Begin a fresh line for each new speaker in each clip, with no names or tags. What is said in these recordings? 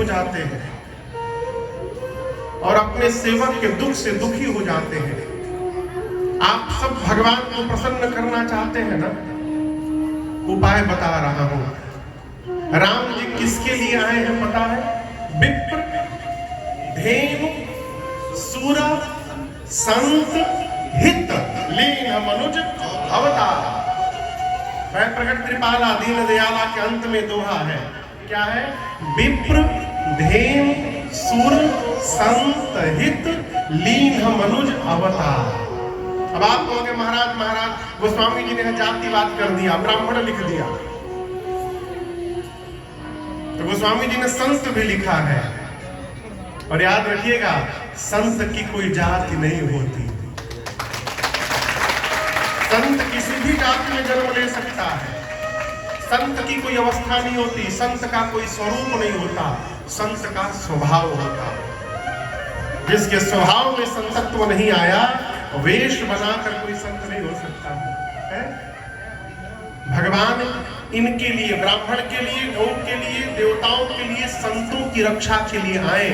हो जाते हैं और अपने सेवक के दुख से दुखी हो जाते हैं। आप सब भगवान को प्रसन्न करना चाहते हैं ना? उपाय बता रहा हूं। राम जी किसके लिए आए हैं पता है? विप्र, धेनु, सूर, संत, हित, लीन, मनुज, अवतार। वह प्रकट कृपाला दीन दयाला के अंत में दोहा है, क्या है? विप्र, धेनु, सूर, संत, हित, लीन, मनुज, अवतार। अब आप कहोगे महाराज गोस्वामी जी ने जातिवाद कर दिया, ब्राह्मण लिख दिया। तो गोस्वामी जी ने संत भी लिखा है। और याद रखिएगा, संत की कोई जाति नहीं होती। संत किसी भी जाति में जन्म ले सकता है। संत की कोई अवस्था नहीं होती, संत का कोई स्वरूप नहीं होता, संत का स्वभाव होता। जिसके स्वभाव में संतत्व नहीं आया, वेश बनाकर कोई संत नहीं हो सकता है। भगवान इनके लिए, ब्राह्मण के लिए, गौ के लिए, देवताओं के लिए, संतों की रक्षा के लिए आए।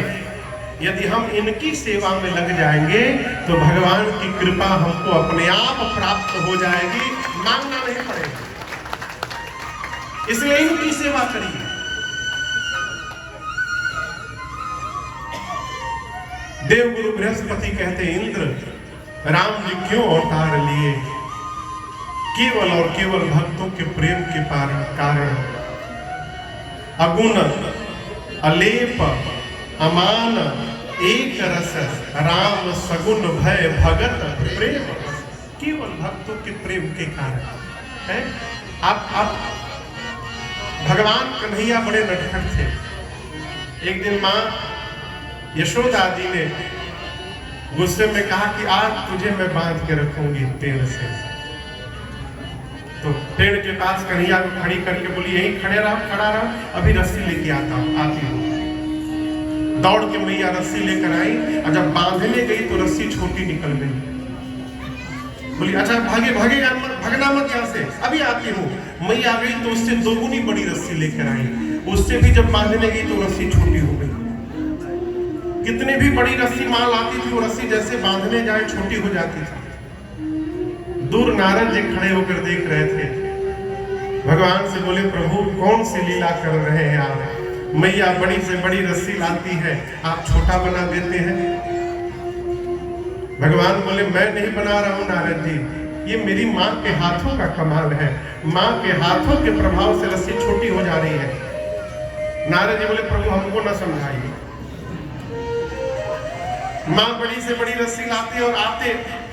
यदि हम इनकी सेवा में लग जाएंगे तो भगवान की कृपा हमको अपने आप प्राप्त हो जाएगी, मांगना नहीं पड़ेगा। इसलिए इनकी सेवा करिए। देवगुरु बृहस्पति कहते, इंद्र राम जी क्यों अवतार लिए? केवल और केवल भक्तों के प्रेम के कारण। अगुण, अलेप, अमान, एक रस, राम सगुण भय भगत प्रेम। केवल भक्तों के प्रेम के कारण है। आप भगवान कन्हैया बड़े नटखट थे। एक दिन मां यशोदा जी ने गुस्से में कहा कि आज तुझे मैं बांध के रखूंगी पेड़ से। तो पेड़ के पास कन्हैया को खड़ी करके बोली, यहीं खड़ा रहा, अभी रस्सी लेके आती हूँ। दौड़ के मैया रस्सी लेकर आई और जब बांधने गई तो रस्सी छोटी निकल गई। बोली अच्छा भागेगा मत, भगना मत यहाँ से, अभी आती हूँ। मैया आ गई तो उससे दोगुनी बड़ी रस्सी लेकर आई। उससे भी जब बांधने गई तो रस्सी छोटी हो गई। कितनी भी बड़ी रस्सी मां लाती थी, वो रस्सी जैसे बांधने जाए छोटी हो जाती थी। दूर नारद जी खड़े होकर देख रहे थे। भगवान से बोले, प्रभु कौन सी लीला कर रहे हैं आप? मैया बड़ी से बड़ी रस्सी लाती है, आप छोटा बना देते हैं। भगवान बोले, मैं नहीं बना रहा हूं नारद जी, ये मेरी माँ के हाथों का कमाल है। माँ के हाथों के प्रभाव से रस्सी छोटी हो जा रही है। नारद जी बोले, प्रभु हमको ना समझाइए। माँ बड़ी से बड़ी रस्सी लाती और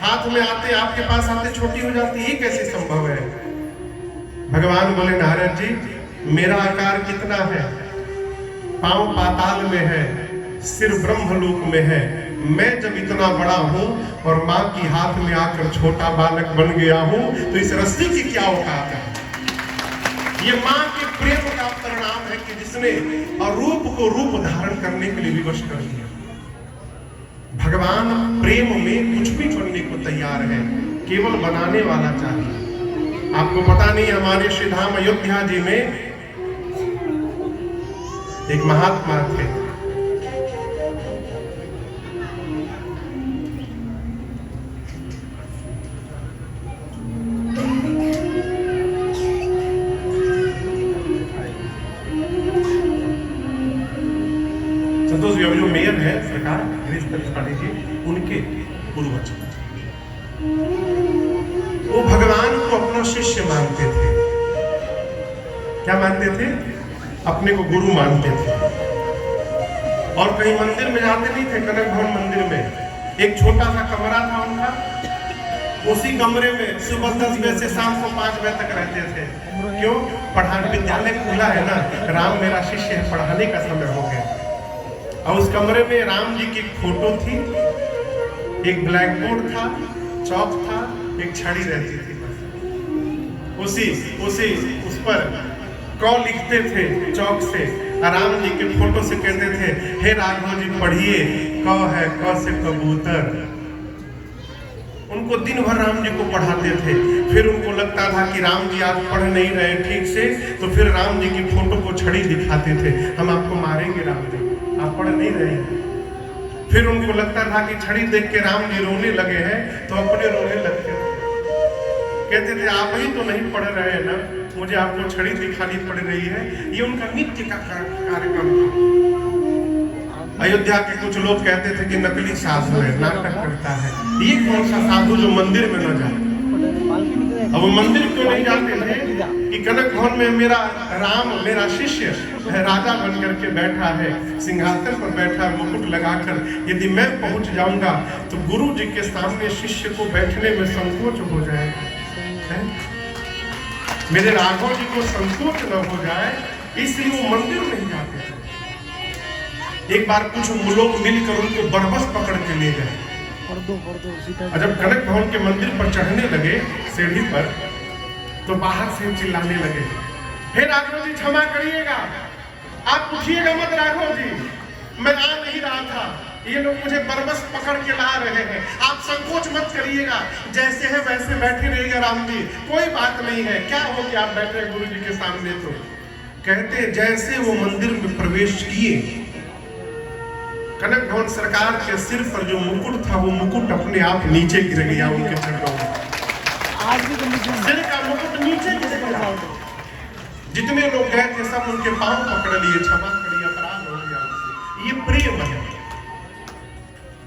हाथ में आते आपके पास आते छोटी हो जाती, ये कैसे संभव है? भगवान बोले, नारद जी मेरा आकार कितना है? पांव पाताल में है, सिर ब्रह्मलोक में है। मैं जब इतना बड़ा हूं और माँ की हाथ में आकर छोटा बालक बन गया हूं, तो इस रस्सी की क्या औकात है? ये माँ के प्रेम का परिणाम है कि जिसने अरूप को रूप धारण करने के लिए विवश कर दिया। भगवान प्रेम में कुछ भी बनने को तैयार है, केवल बनाने वाला चाहिए। आपको पता नहीं, हमारे श्री धाम अयोध्या जी में एक महात्मा थे। संतोष जी जो मेयर है सरकार त्रिपाठी जी, उनके पूर्वज, वो भगवान को अपना शिष्य मानते थे। क्या मानते थे? अपने को गुरु मानते थे। और कहीं मंदिर में जाते नहीं थे। कनक भवन मंदिर में एक छोटा सा कमरा था उनका, उसी कमरे में सुबह 10 बजे से शाम को 5 बजे तक रहते थे। क्यों? पढ़ाने, विद्यालय खुला है ना, राम मेरा शिष्य है, पढ़ाने का समय हो गया। और उस कमरे में राम जी की फोटो थी, एक ब्लैक बोर्ड था, चौक था, एक छड़ी रहती थी। उस पर क लिखते थे चौक से, राम जी के फोटो से कहते थे, हे राघव जी पढ़िए, क है क से कबूतर। उनको दिन भर राम जी को पढ़ाते थे। फिर उनको लगता था कि राम जी आज पढ़ नहीं रहे ठीक से, तो फिर राम जी की फोटो को छड़ी दिखाते थे, हम आपको मारेंगे राम जी। आप पढ़ नहीं रहे हैं। फिर उनको लगता था कि छड़ी देख के राम जी रोने लगे हैं, तो अपने रोने लगते थे। कहते थे आप ही तो नहीं पढ़ रहे हैं ना, मुझे आपको छड़ी दिखानी पड़ रही है। ये उनका नित्य का कार्यक्रम था। अयोध्या के कुछ लोग कहते थे कि नकली साधु है, नाटक करता है। ये कौन सा साधु जो मंदिर में न जाए? अब वो मंदिर क्यों नहीं जाते थे कि कनक भवन में मेरा राम, मेरा शिष्य राजा बन करके बैठा है, सिंहासन पर बैठा है मुकुट लगाकर। यदि मैं पहुंच जाऊंगा तो गुरु जी के सामने शिष्य को बैठने में संकोच हो जाएगा, मेरे राघव जी को संकोच न हो जाए, इसलिए वो मंदिर नहीं जाते थे। एक बार कुछ लोग मिलकर उनको बरबस पकड़ के ले गए। और जब कनक भवन के मंदिर पर चढ़ने लगे सीढ़ी पर, तो बाहर से चिल्लाने लगे, हे राघव जी क्षमा करिएगा, आप उठिएगा मत राघव जी, मैं आ नहीं रहा था, ये लोग मुझे बरबस पकड़ के ला रहे हैं, आप संकोच मत करिएगा, जैसे है वैसे बैठे रहिएगा राम जी, कोई बात नहीं है, क्या हो गया आप बैठे गुरु जी के सामने। तो कहते जैसे वो मंदिर में प्रवेश किए, कनक भवन सरकार के सिर पर जो मुकुट था वो मुकुट अपने आप नीचे गिर गया उनके चरणों में। सिर का मुकुट नीचे गिर गया। जितने लोग गए थे सब उनके पांव पकड़ लिए, क्षमा करिए, अपराध हो गया उनसे। ये प्रेम है।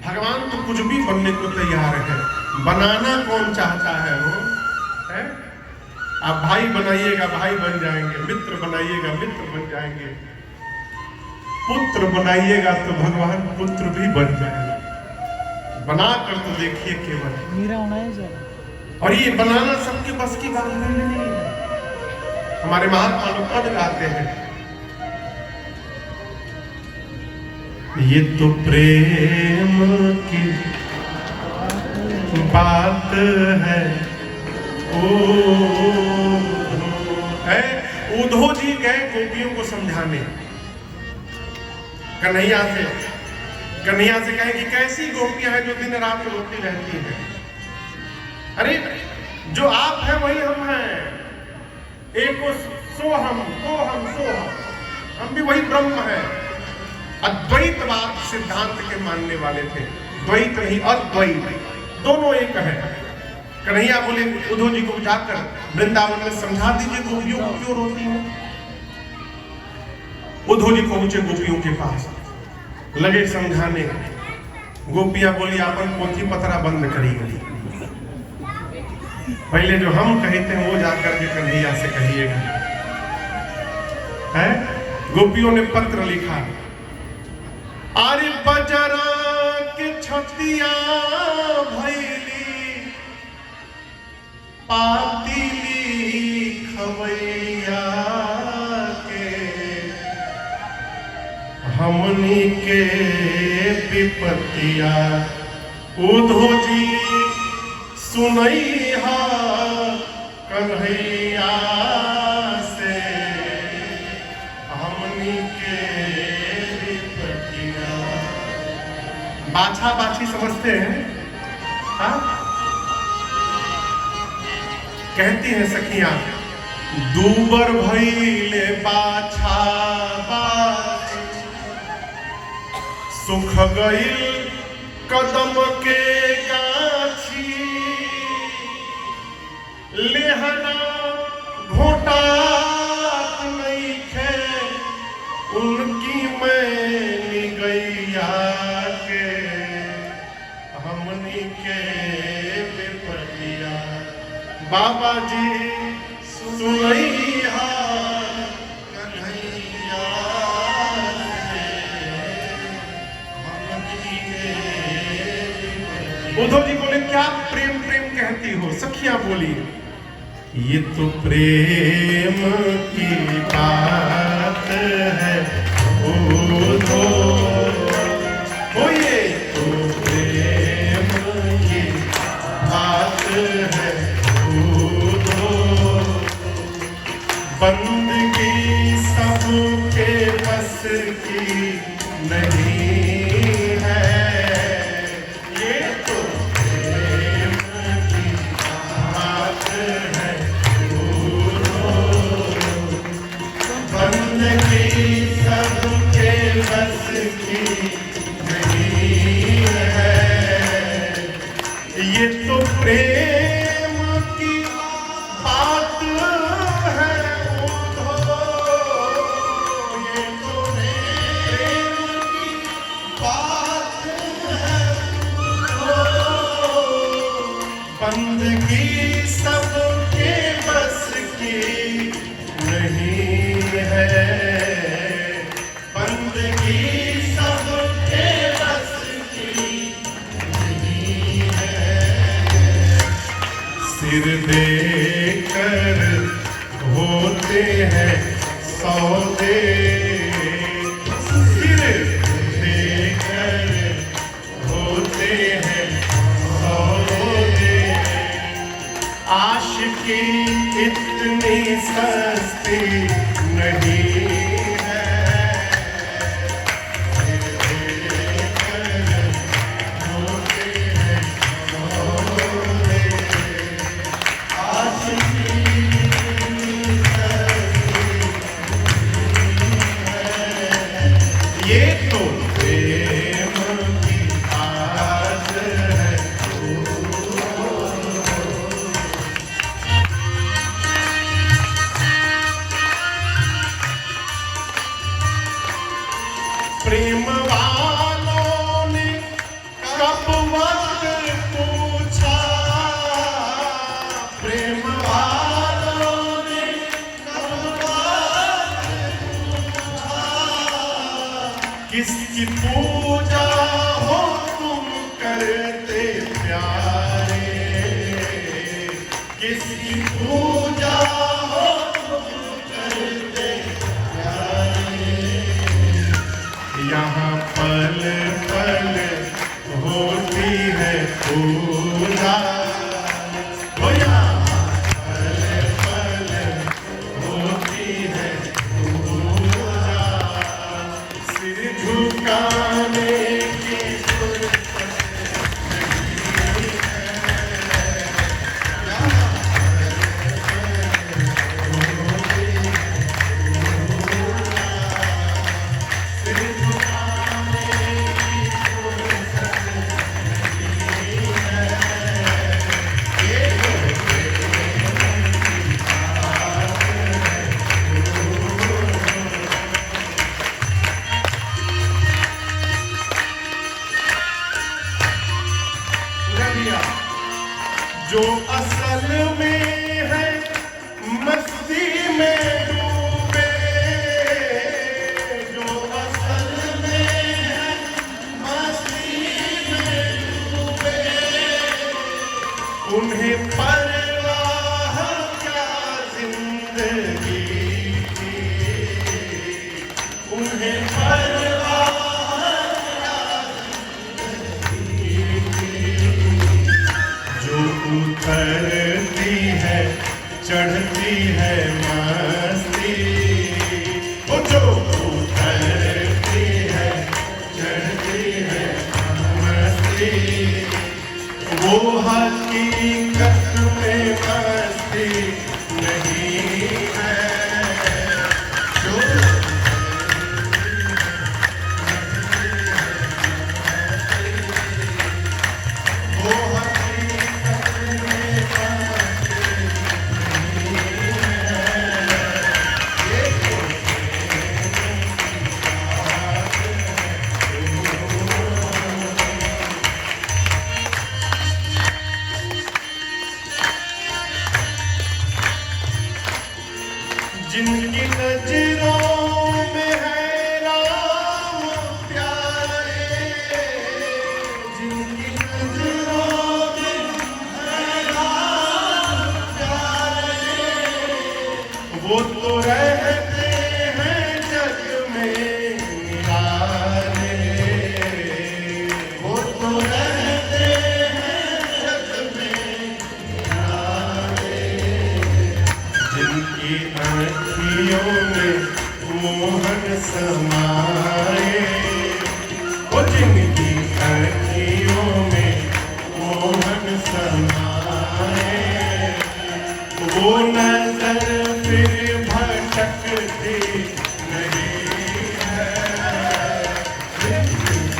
भगवान तो कुछ भी बनने को तैयार है, बनाना कौन चाहता है वो है? आप भाई बनाइएगा भाई बन जाएंगे, मित्र बनाइएगा मित्र बन जाएंगे, पुत्र बनाइएगा तो भगवान पुत्र भी बन जाएगा। बनाकर तो देखिए केवल मेरा होना है सर। और ये बनाना सबके बस की बात नहीं है। हमारे महात्मा लोग पद गाते हैं, ये तो प्रेम की बात है। उद्धव जी गए गोपियों को समझाने, कन्हैया से कहे कि कैसी गोपियां हैं जो दिन रात रोती रहती हैं। अरे जो आप हैं वही हम हैं, एक सो हम, हम भी वही ब्रह्म हैं। अद्वैतवाद सिद्धांत के मानने वाले थे, द्वैत नहीं अद्वैत, दोनों एक है। कन्हैया बोले उद्धव जी को जाकर वृंदावन में समझा दीजिए गोपियों को क्यों रोती हैं। उद्धव जी पहुंचे गोपियों के पास, लगे समझाने। गोपियां बोली अपन पोथी पतरा बंद करिएगा, पहले जो हम कहते हैं वो जाकर के कन्हैया से कहिएगा। है गोपियों ने पत्र लिखा, अरे बजरा के छतिया भैली पातीली खवैया हमनी के विपत्तिया उद्धव जी सुनैहा कन्हैया से, हमनी के विपत्तिया। बाछा बाछी समझते हैं? हाँ? कहती हैं सखियां, दूबर भइले बाछा बाछी, सुख गई कदम के गाछी, लेहना घोटा नहीं खे उनकी मैनी गैया के, हमनी के विपतिया। बाबा जी सुनैया कन्हैया से। उद्धव जी बोले क्या प्रेम प्रेम कहती हो? सखियां बोली ये तो प्रेम की बात है उद्धव, ये तो प्रेम की बात है उद्धव, बंदगी सबके बस की नहीं है, ये तो प्रेम की बात है उद्धव, बंदगी सबके बस बस की नहीं है। ये तो प्रेम की बात है उधो, ये तो प्रेम की बात है उधो। बंदगी सबके बस की नहीं है, बंदगी सबके बस की नहीं है। सिर देकर होते हैं सौदे, सिर देकर होते हैं सौदे। आशिकी इतनी सस्ती नहीं है। ये तो प्रेम की बात है। प्रेम वालों ने कब वक्त पूछा, प्रेम वालों ने कब वक्त पूछा। किसकी पूजा हो तुम करते प्यारे, किसकी पूजा हो तुम करते प्यारे। यहाँ पल पल होती है पूजा, ओ यहाँ पल पल होती है पूजा। सिर झुकाने की फुर्सत नहीं है। यहाँ होती है पूजा, सिर झुकाने की फुर्सत नहीं है। ये तो प्रेम की बात है। जो असल में है मस्ती में डूबे, जो असल में है मस्ती में डूबे। उन्हें परवाह क्या जिंदगी की, उन्हें परवाह क्या जिंदगी की। जो उतरती है चढ़ती है